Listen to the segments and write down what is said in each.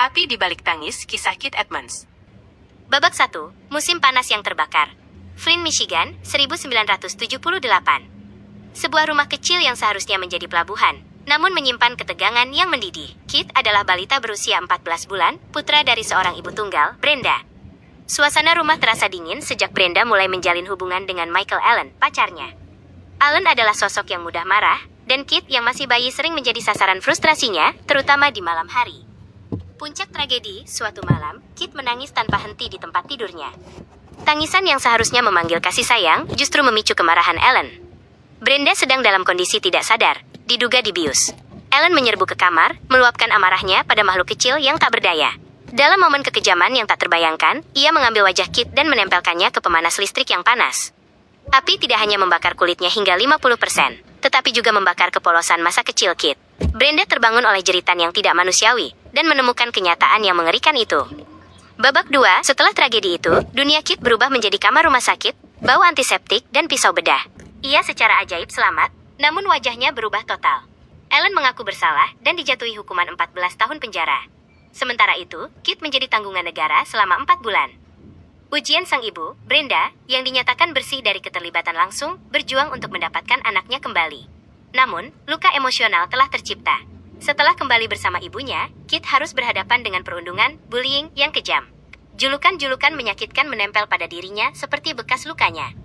Api di balik tangis, kisah Kit Edmonds. Babak 1, musim panas yang terbakar. Flint, Michigan, 1978. Sebuah rumah kecil yang seharusnya menjadi pelabuhan, namun menyimpan ketegangan yang mendidih. Kit adalah balita berusia 14 bulan, putra dari seorang ibu tunggal, Brenda. Suasana rumah terasa dingin sejak Brenda mulai menjalin hubungan dengan Michael Allen, pacarnya. Allen adalah sosok yang mudah marah, dan Kit yang masih bayi sering menjadi sasaran frustrasinya, terutama di malam hari. Puncak tragedi, suatu malam, Kit menangis tanpa henti di tempat tidurnya. Tangisan yang seharusnya memanggil kasih sayang, justru memicu kemarahan Allen. Brenda sedang dalam kondisi tidak sadar, diduga dibius. Allen menyerbu ke kamar, meluapkan amarahnya pada makhluk kecil yang tak berdaya. Dalam momen kekejaman yang tak terbayangkan, ia mengambil wajah Kit dan menempelkannya ke pemanas listrik yang panas. Api tidak hanya membakar kulitnya hingga 50%, tetapi juga membakar kepolosan masa kecil Kit. Brenda terbangun oleh jeritan yang tidak manusiawi, dan menemukan kenyataan yang mengerikan itu. Babak 2, setelah tragedi itu, dunia Kit berubah menjadi kamar rumah sakit, bau antiseptik, dan pisau bedah. Ia secara ajaib selamat, namun wajahnya berubah total. Allen mengaku bersalah dan dijatuhi hukuman 14 tahun penjara. Sementara itu, Kit menjadi tanggungan negara selama 4 bulan. Ujian sang ibu, Brenda, yang dinyatakan bersih dari keterlibatan langsung, berjuang untuk mendapatkan anaknya kembali. Namun, luka emosional telah tercipta. Setelah kembali bersama ibunya, Kit harus berhadapan dengan perundungan, bullying yang kejam. Julukan-julukan menyakitkan menempel pada dirinya seperti bekas lukanya.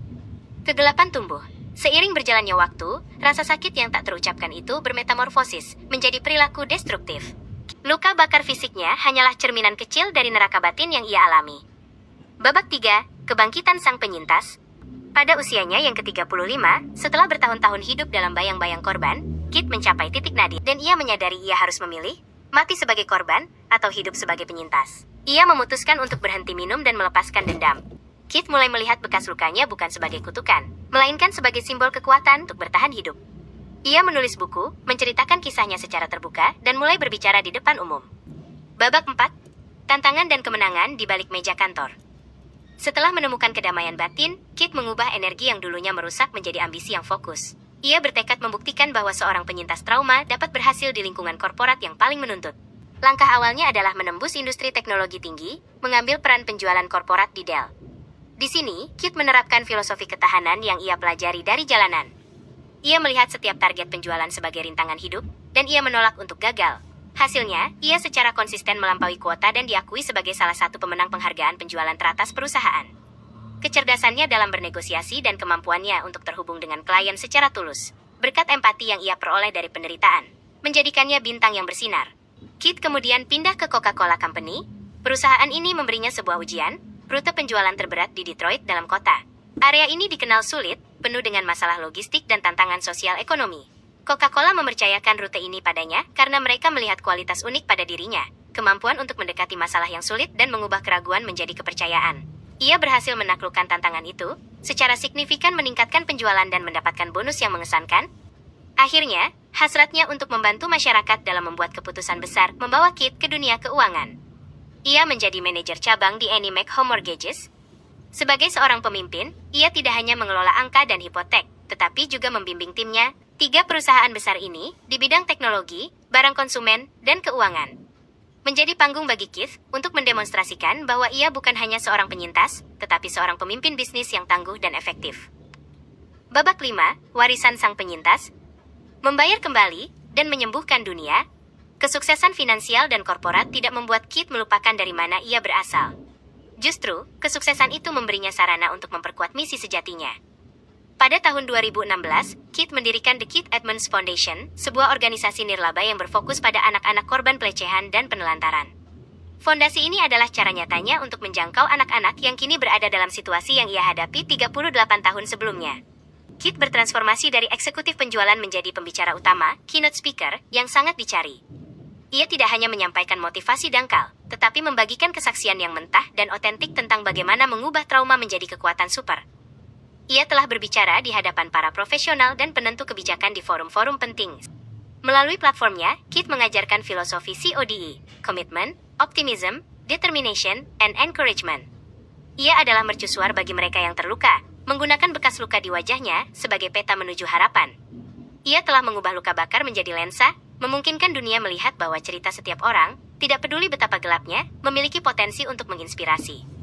Kegelapan tumbuh. Seiring berjalannya waktu, rasa sakit yang tak terucapkan itu bermetamorfosis menjadi perilaku destruktif. Luka bakar fisiknya hanyalah cerminan kecil dari neraka batin yang ia alami. Babak 3, kebangkitan sang penyintas. Pada usianya yang ke-35, setelah bertahun-tahun hidup dalam bayang-bayang korban, Kit mencapai titik nadir dan ia menyadari ia harus memilih, mati sebagai korban atau hidup sebagai penyintas. Ia memutuskan untuk berhenti minum dan melepaskan dendam. Kit mulai melihat bekas lukanya bukan sebagai kutukan, melainkan sebagai simbol kekuatan untuk bertahan hidup. Ia menulis buku, menceritakan kisahnya secara terbuka, dan mulai berbicara di depan umum. Babak 4, tantangan dan kemenangan di balik meja kantor. Setelah menemukan kedamaian batin, Kit mengubah energi yang dulunya merusak menjadi ambisi yang fokus. Ia bertekad membuktikan bahwa seorang penyintas trauma dapat berhasil di lingkungan korporat yang paling menuntut. Langkah awalnya adalah menembus industri teknologi tinggi, mengambil peran penjualan korporat di Dell. Di sini, Kit menerapkan filosofi ketahanan yang ia pelajari dari jalanan. Ia melihat setiap target penjualan sebagai rintangan hidup, dan ia menolak untuk gagal. Hasilnya, ia secara konsisten melampaui kuota dan diakui sebagai salah satu pemenang penghargaan penjualan teratas perusahaan. Kecerdasannya dalam bernegosiasi dan kemampuannya untuk terhubung dengan klien secara tulus, berkat empati yang ia peroleh dari penderitaan, menjadikannya bintang yang bersinar. Kit kemudian pindah ke Coca-Cola Company. Perusahaan ini memberinya sebuah ujian, rute penjualan terberat di Detroit dalam kota. Area ini dikenal sulit, penuh dengan masalah logistik dan tantangan sosial ekonomi. Coca-Cola mempercayakan rute ini padanya karena mereka melihat kualitas unik pada dirinya, kemampuan untuk mendekati masalah yang sulit dan mengubah keraguan menjadi kepercayaan. Ia berhasil menaklukkan tantangan itu, secara signifikan meningkatkan penjualan dan mendapatkan bonus yang mengesankan. Akhirnya, hasratnya untuk membantu masyarakat dalam membuat keputusan besar membawa Kit ke dunia keuangan. Ia menjadi manajer cabang di Annie Mac Home Mortgages. Sebagai seorang pemimpin, ia tidak hanya mengelola angka dan hipotek, tetapi juga membimbing timnya, 3 perusahaan besar ini, di bidang teknologi, barang konsumen, dan keuangan. Menjadi panggung bagi Kit untuk mendemonstrasikan bahwa ia bukan hanya seorang penyintas, tetapi seorang pemimpin bisnis yang tangguh dan efektif. Babak 5, warisan sang penyintas. Membayar kembali dan menyembuhkan dunia. Kesuksesan finansial dan korporat tidak membuat Kit melupakan dari mana ia berasal. Justru, kesuksesan itu memberinya sarana untuk memperkuat misi sejatinya. Pada tahun 2016, Kit mendirikan The Kit Edmonds Foundation, sebuah organisasi nirlaba yang berfokus pada anak-anak korban pelecehan dan penelantaran. Fondasi ini adalah cara nyatanya untuk menjangkau anak-anak yang kini berada dalam situasi yang ia hadapi 38 tahun sebelumnya. Kit bertransformasi dari eksekutif penjualan menjadi pembicara utama, keynote speaker, yang sangat dicari. Ia tidak hanya menyampaikan motivasi dangkal, tetapi membagikan kesaksian yang mentah dan otentik tentang bagaimana mengubah trauma menjadi kekuatan super. Ia telah berbicara di hadapan para profesional dan penentu kebijakan di forum-forum penting. Melalui platformnya, Kit mengajarkan filosofi CODE, Commitment, Optimism, Determination, and Encouragement. Ia adalah mercusuar bagi mereka yang terluka, menggunakan bekas luka di wajahnya sebagai peta menuju harapan. Ia telah mengubah luka bakar menjadi lensa, memungkinkan dunia melihat bahwa cerita setiap orang, tidak peduli betapa gelapnya, memiliki potensi untuk menginspirasi.